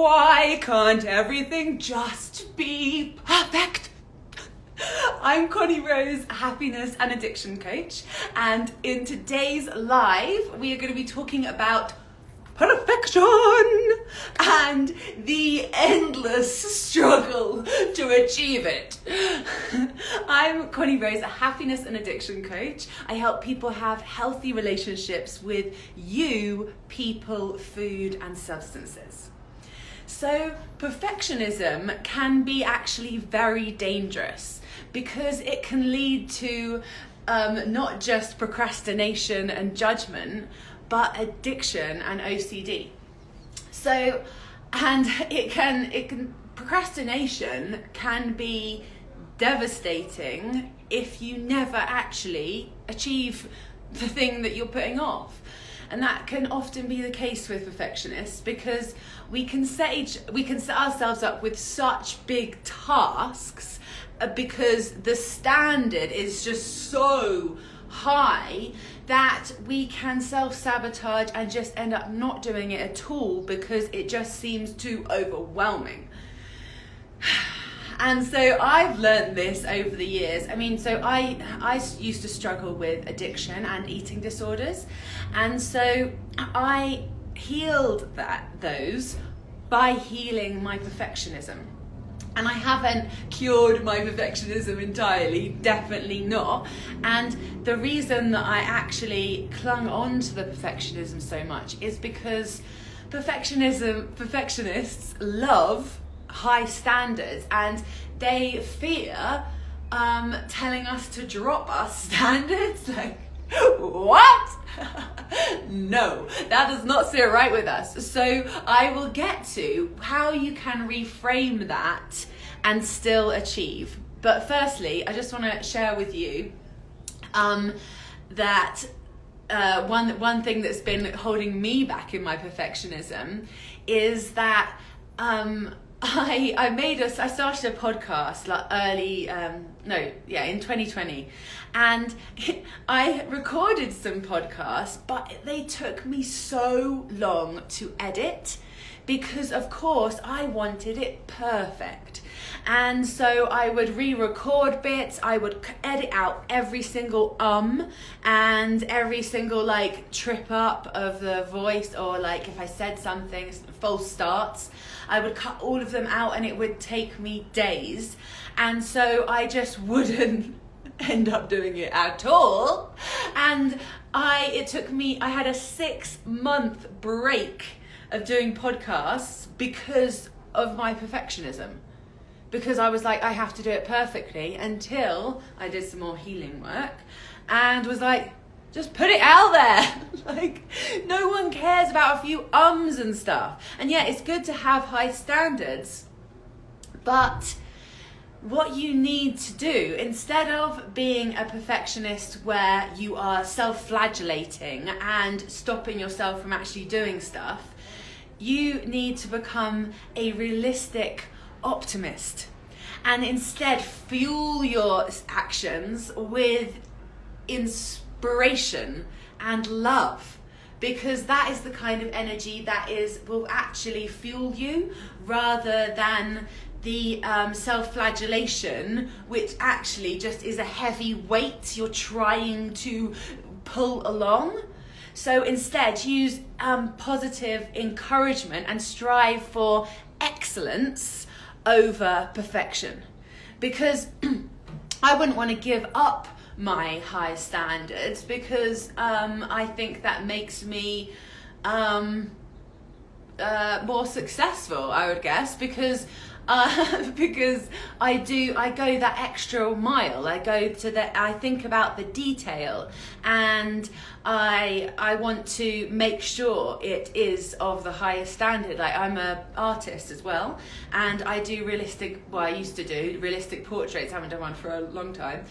Why can't everything just be perfect? I'm Connie Rose, happiness and addiction coach, and in today's live we are going to be talking about perfection and the endless struggle to achieve it. I'm Connie Rose, a happiness and addiction coach. I help people have healthy relationships with you, people, food and substances. So perfectionism can be actually very dangerous because it can lead to not just procrastination and judgment, but addiction and OCD. So, and procrastination can be devastating if you never actually achieve the thing that you're putting off. And that can often be the case with perfectionists because we can set ourselves up with such big tasks because the standard is just so high that we can self-sabotage and just end up not doing it at all because it just seems too overwhelming. And so I've learned this over the years. I mean, so I used to struggle with addiction and eating disorders, and so I healed those by healing my perfectionism. And I haven't cured my perfectionism entirely, definitely not. And the reason that I actually clung on to the perfectionism so much is because perfectionists love high standards and they fear telling us to drop our standards. Like, what? No, that does not sit right with us. So I will get to how you can reframe that and still achieve. But firstly, I just want to share with you that one thing that's been holding me back in my perfectionism is that I started a podcast in 2020, and I recorded some podcasts, but they took me so long to edit because of course I wanted it perfect. And so I would re-record bits, I would edit out every single and every single trip up of the voice, or if I said something, false starts, I would cut all of them out and it would take me days. And so I just wouldn't end up doing it at all. And I had a 6-month break of doing podcasts because of my perfectionism. Because I was like, I have to do it perfectly, until I did some more healing work and was like, just put it out there. No one cares about a few and stuff. And yeah, it's good to have high standards, but what you need to do, instead of being a perfectionist where you are self-flagellating and stopping yourself from actually doing stuff, you need to become a realistic optimist and instead fuel your actions with inspiration and love, because that is the kind of energy that will actually fuel you, rather than the self-flagellation, which actually just is a heavy weight you're trying to pull along. So instead use positive encouragement and strive for excellence over perfection, because I wouldn't want to give up my high standards, because I think that makes me more successful, I would guess, because I go that extra mile. I think about the detail, and I want to make sure it is of the highest standard. I'm an artist as well, and I do I used to do realistic portraits. I haven't done one for a long time,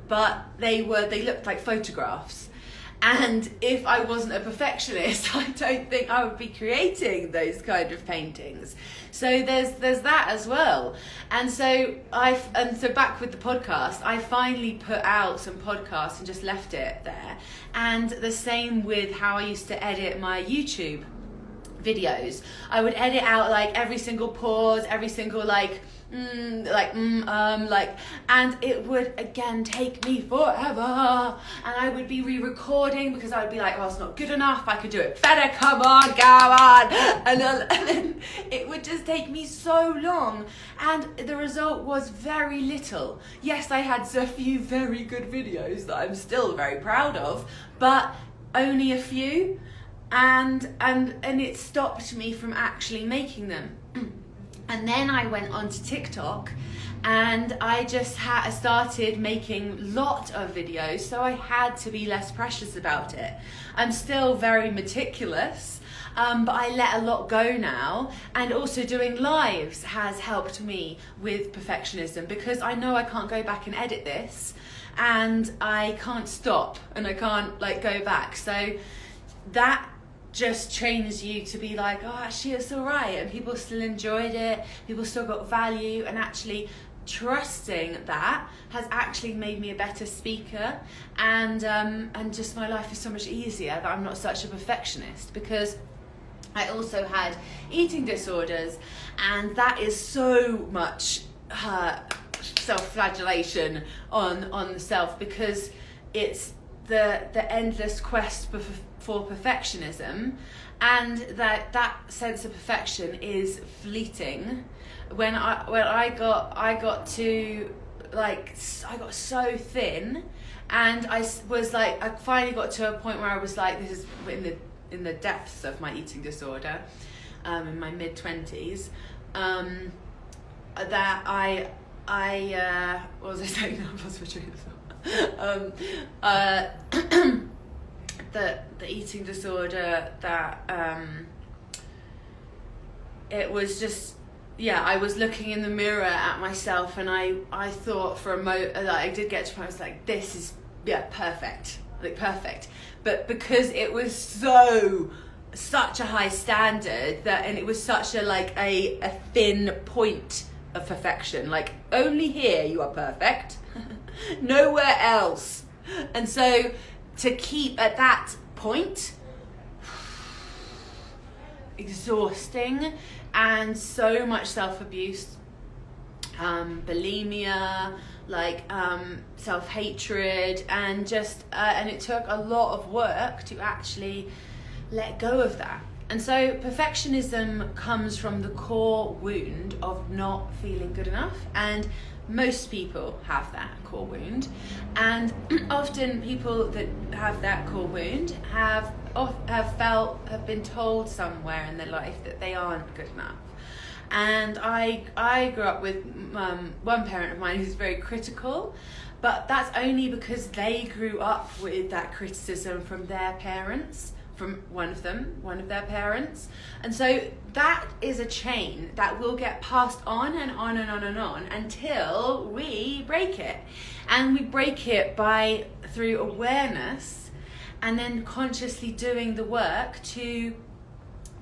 but they looked like photographs. And if I wasn't a perfectionist, I don't think I would be creating those kind of paintings. So there's that as well. And so back with the podcast, I finally put out some podcasts and just left it there. And the same with how I used to edit my YouTube videos. I would edit out like every single pause, every single and it would again take me forever, and I would be re-recording because I would be like, oh, it's not good enough, I could do it better, come on, and then it would just take me so long, and the result was very little. Yes, I had a few very good videos that I'm still very proud of, but only a few, and it stopped me from actually making them. And then I went onto TikTok, and I just started making lot of videos, so I had to be less precious about it. I'm still very meticulous, but I let a lot go now, and also doing lives has helped me with perfectionism, because I know I can't go back and edit this, and I can't stop, and I can't go back. So that just trains you to be like, oh, actually it's all right, and people still enjoyed it, people still got value, and actually trusting that has actually made me a better speaker, and just my life is so much easier that I'm not such a perfectionist, because I also had eating disorders, and that is so much self-flagellation on the self, because it's the endless quest for perfectionism, and that sense of perfection is fleeting. When I got so thin, and I finally got to a point where I was like, this is in the depths of my eating disorder, in my mid-20s, that I what was I saying now? I was between the eating disorder, that it was just, I was looking in the mirror at myself, and I thought for a moment, I did get to a point, I was like, this is perfect, but because it was such a high standard, and it was such a thin point of perfection, only here you are perfect, nowhere else. And so to keep at that point, exhausting, and so much self-abuse, bulimia, self-hatred, and just and it took a lot of work to actually let go of that. And so perfectionism comes from the core wound of not feeling good enough, and most people have that core wound, and often people that have that core wound have been told somewhere in their life that they aren't good enough. And I grew up with one parent of mine who's very critical, but that's only because they grew up with that criticism from their parents, from one of their parents. And so that is a chain that will get passed on and on and on and on until we break it. And we break it through awareness, and then consciously doing the work to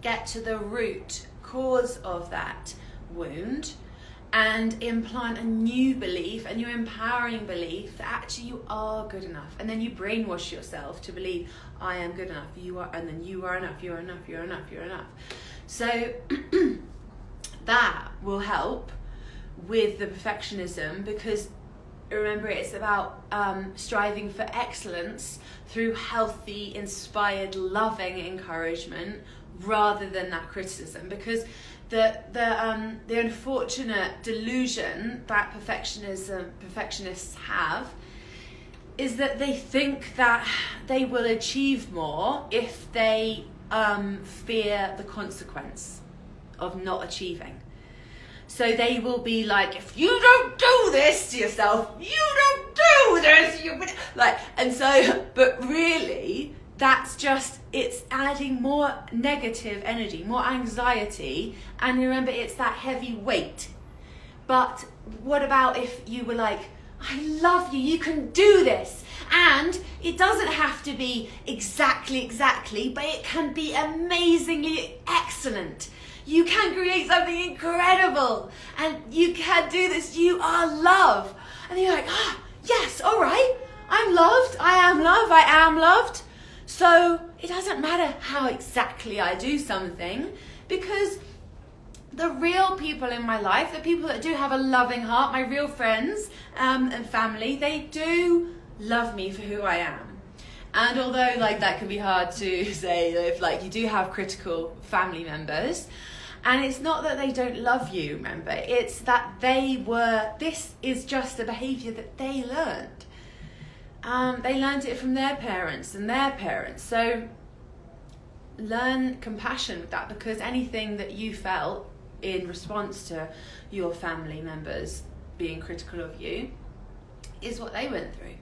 get to the root cause of that wound, and implant a new belief, a new empowering belief that actually you are good enough. And then you brainwash yourself to believe, I am good enough, you are, and then you are enough, you're enough, you're enough, you're enough. So that will help with the perfectionism, because remember, it's about striving for excellence through healthy, inspired, loving encouragement, rather than that criticism. Because the unfortunate delusion that perfectionists have is that they think that they will achieve more if they fear the consequence of not achieving. So they will be like, if you don't do this to yourself, you don't do this, but really, that's just, it's adding more negative energy, more anxiety, and remember, it's that heavy weight. But what about if you were like, I love you, you can do this, and it doesn't have to be exactly, but it can be amazingly excellent. You can create something incredible, and you can do this, you are love. And you're like, yes, all right, I'm loved, I am loved. So it doesn't matter how exactly I do something, because the real people in my life, the people that do have a loving heart, my real friends and family, they do love me for who I am. And although like that can be hard to say if like you do have critical family members, and it's not that they don't love you, remember, it's that this is just a behaviour that they learned. They learned it from their parents and their parents. So learn compassion with that, because anything that you felt in response to your family members being critical of you is what they went through,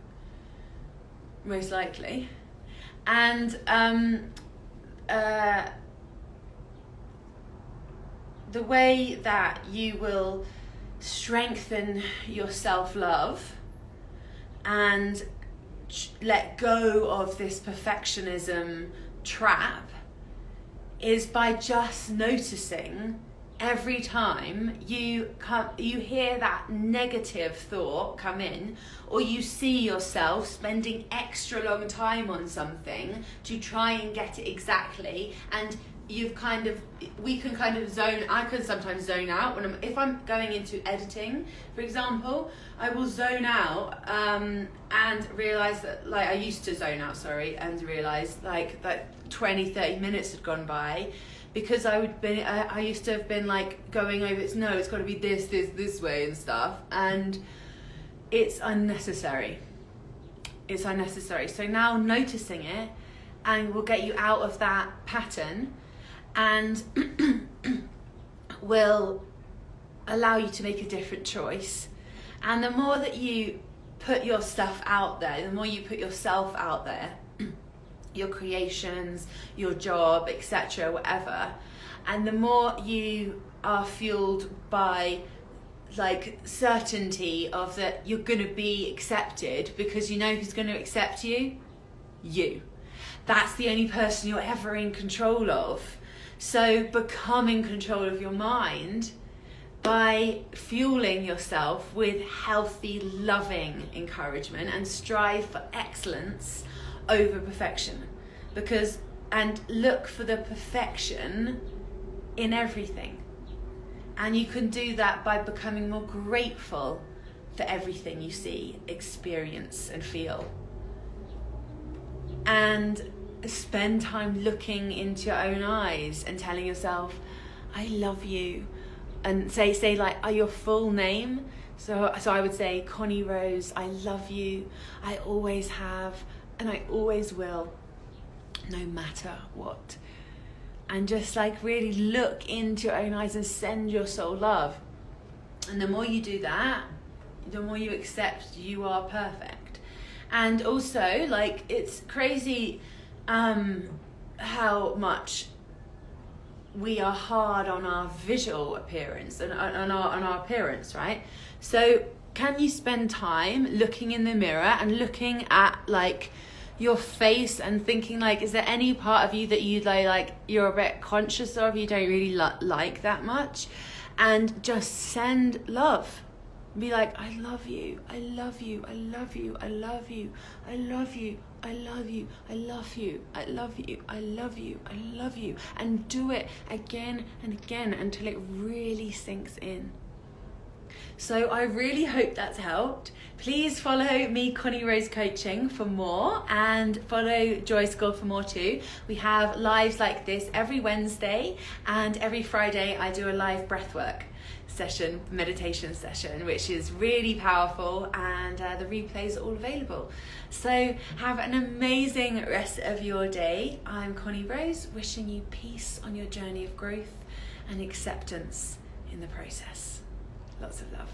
most likely. And the way that you will strengthen your self-love and let go of this perfectionism trap is by just noticing every time you hear that negative thought come in, or you see yourself spending extra long time on something to try and get it exactly, and I can sometimes zone out if I'm going into editing, for example. I will zone out and realise that, like, I used to zone out, and realise like that 20-30 minutes had gone by, because I used to have been like going over it's got to be this way and stuff, and it's unnecessary. So now noticing it and will get you out of that pattern, and will allow you to make a different choice. And the more that you put your stuff out there, the more you put yourself out there, your creations, your job, etc., whatever, and the more you are fueled by like certainty of that you're going to be accepted, because you know who's going to accept you? You. That's the only person you're ever in control of. So become in control of your mind by fueling yourself with healthy, loving encouragement, and strive for excellence over perfection. And look for the perfection in everything. And you can do that by becoming more grateful for everything you see, experience, and feel. And spend time looking into your own eyes and telling yourself, I love you. And say like your full name. So I would say, Connie Rose, I love you. I always have, and I always will, no matter what. And just like really look into your own eyes and send your soul love. And the more you do that, the more you accept you are perfect. And also, like, it's crazy how much we are hard on our visual appearance and on our appearance, right? So can you spend time looking in the mirror and looking at like your face and thinking like, is there any part of you that you like you're a bit conscious of, you don't really like that much? And just send love. Be like, I love you, I love you, I love you, I love you, I love you, I love you, I love you, I love you, I love you, I love you. And do it again and again until it really sinks in. So I really hope that's helped. Please follow me, Connie Rose Coaching, for more, and follow Joy School for more too. We have lives like this every Wednesday, and every Friday I do a live breathwork session, meditation session, which is really powerful, and the replays are all available. So have an amazing rest of your day. I'm Connie Rose, wishing you peace on your journey of growth and acceptance in the process. Lots of love.